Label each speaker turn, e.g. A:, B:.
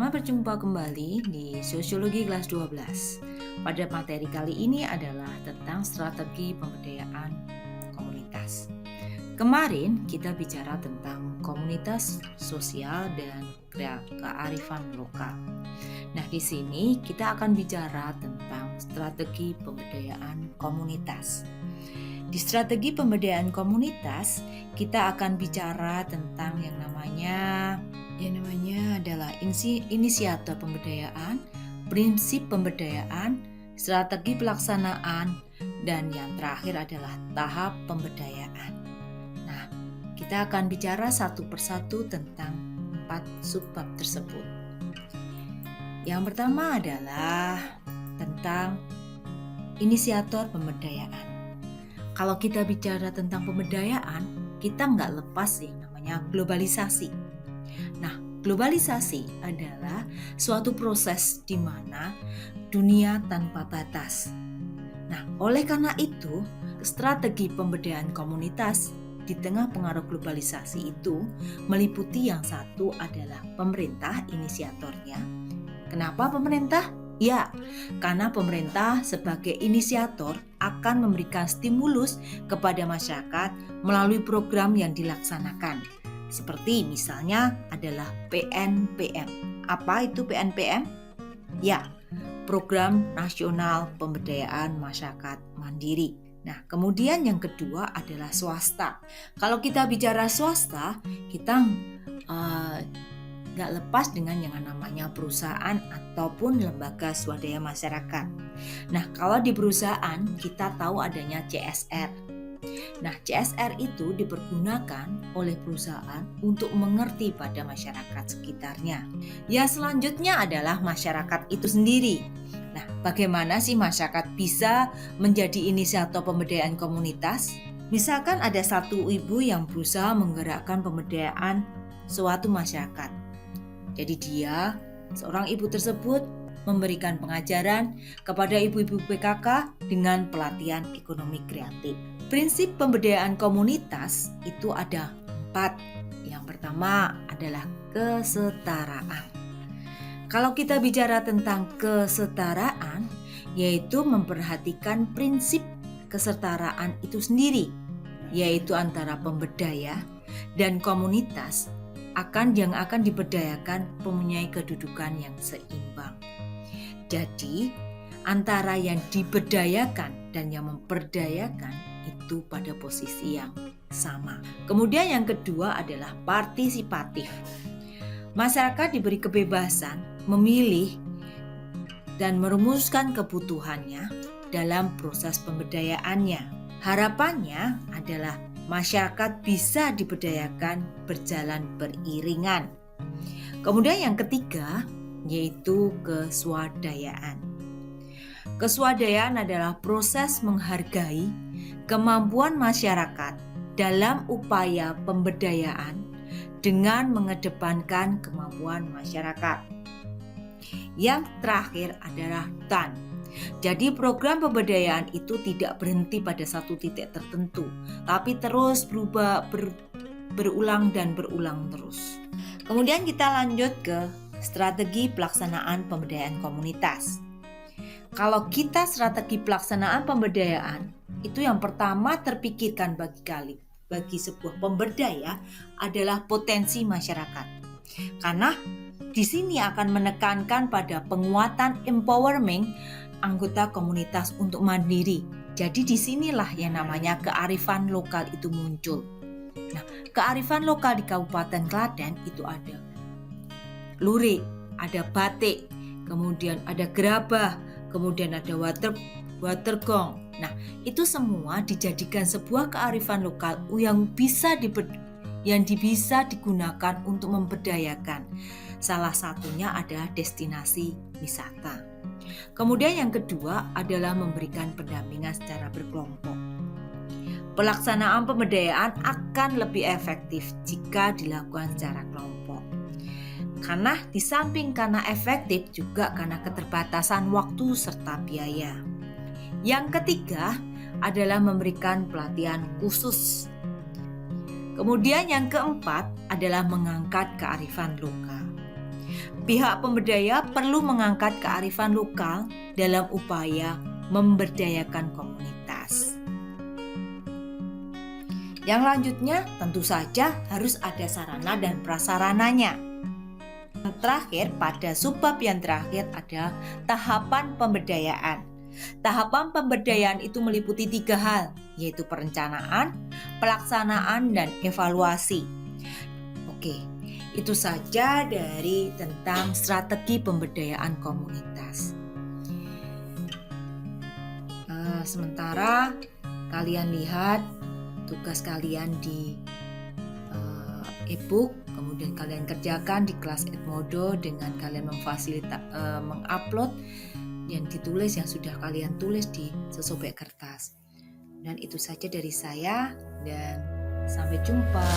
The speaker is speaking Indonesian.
A: Selamat berjumpa kembali di Sosiologi kelas 12. Pada materi kali ini adalah tentang strategi pemberdayaan komunitas. Kemarin kita bicara tentang komunitas sosial dan kearifan lokal. Nah, di sini kita akan bicara tentang strategi pemberdayaan komunitas. Di strategi pemberdayaan komunitas, kita akan bicara tentang yang namanya adalah inisiator pemberdayaan, prinsip pemberdayaan, strategi pelaksanaan, dan yang terakhir adalah tahap pemberdayaan. Nah, kita akan bicara satu persatu tentang 4 subbab tersebut. Yang pertama adalah tentang inisiator pemberdayaan. Kalau kita bicara tentang pemberdayaan, kita nggak lepas yang namanya globalisasi. Nah, globalisasi adalah suatu proses di mana dunia tanpa batas. Nah, oleh karena itu, strategi pemberdayaan komunitas di tengah pengaruh globalisasi itu meliputi yang satu adalah pemerintah inisiatornya. Kenapa pemerintah? Ya, karena pemerintah sebagai inisiator akan memberikan stimulus kepada masyarakat melalui program yang dilaksanakan. Seperti misalnya adalah PNPM. Apa itu PNPM? Ya, Program Nasional Pemberdayaan Masyarakat Mandiri. Nah, kemudian yang kedua adalah swasta. Kalau kita bicara swasta, kita nggak lepas dengan yang namanya perusahaan ataupun lembaga swadaya masyarakat. Nah, kalau di perusahaan kita tahu adanya CSR. Nah, CSR itu dipergunakan oleh perusahaan untuk mengerti pada masyarakat sekitarnya. Yang selanjutnya adalah masyarakat itu sendiri. Nah, bagaimana sih masyarakat bisa menjadi inisiator pemberdayaan komunitas? Misalkan ada satu ibu yang berusaha menggerakkan pemberdayaan suatu masyarakat. Jadi seorang ibu tersebut memberikan pengajaran kepada ibu-ibu PKK dengan pelatihan ekonomi kreatif. Prinsip pemberdayaan komunitas itu ada 4. Yang pertama adalah kesetaraan. Kalau kita bicara tentang kesetaraan, yaitu memperhatikan prinsip kesetaraan itu sendiri, yaitu antara pemberdaya dan komunitas yang akan diberdayakan mempunyai kedudukan yang seimbang. Jadi, antara yang diberdayakan dan yang memperdayakan itu pada posisi yang sama. Kemudian yang kedua adalah partisipatif. Masyarakat diberi kebebasan memilih dan merumuskan kebutuhannya dalam proses pemberdayaannya. Harapannya adalah masyarakat bisa diberdayakan berjalan beriringan. Kemudian yang ketiga yaitu keswadayaan. Keswadayaan adalah proses menghargai kemampuan masyarakat dalam upaya pemberdayaan dengan mengedepankan kemampuan masyarakat. Yang terakhir adalah TAN. Jadi program pemberdayaan itu tidak berhenti pada satu titik tertentu, tapi terus berulang dan berulang terus. Kemudian kita lanjut ke strategi pelaksanaan pemberdayaan komunitas. Kalau kita strategi pelaksanaan pemberdayaan, itu yang pertama terpikirkan bagi sebuah pemberdaya adalah potensi masyarakat. Karena di sini akan menekankan pada penguatan empowerment anggota komunitas untuk mandiri. Jadi disinilah yang namanya kearifan lokal itu muncul. Nah, kearifan lokal di Kabupaten Klaten itu ada lurik, ada batik, kemudian ada gerabah, kemudian ada watergong. Nah, itu semua dijadikan sebuah kearifan lokal yang bisa digunakan untuk memberdayakan. Salah satunya adalah destinasi wisata. Kemudian yang kedua adalah memberikan pendampingan secara berkelompok. Pelaksanaan pemberdayaan akan lebih efektif jika dilakukan secara kelompok. Karena di samping karena efektif juga karena keterbatasan waktu serta biaya. Yang ketiga adalah memberikan pelatihan khusus. Kemudian yang keempat adalah mengangkat kearifan lokal. Pihak pemberdaya perlu mengangkat kearifan lokal dalam upaya memberdayakan komunitas. Yang lanjutnya tentu saja harus ada sarana dan prasarananya. Yang terakhir, pada subbab yang terakhir ada tahapan pemberdayaan. Tahapan pemberdayaan itu meliputi 3 hal, yaitu perencanaan, pelaksanaan, dan evaluasi. Oke, itu saja dari tentang strategi pemberdayaan komunitas. Sementara kalian lihat tugas kalian di e-book, kemudian kalian kerjakan di kelas Edmodo dengan kalian mengupload yang ditulis yang sudah kalian tulis di sesobek kertas. Dan itu saja dari saya dan sampai jumpa.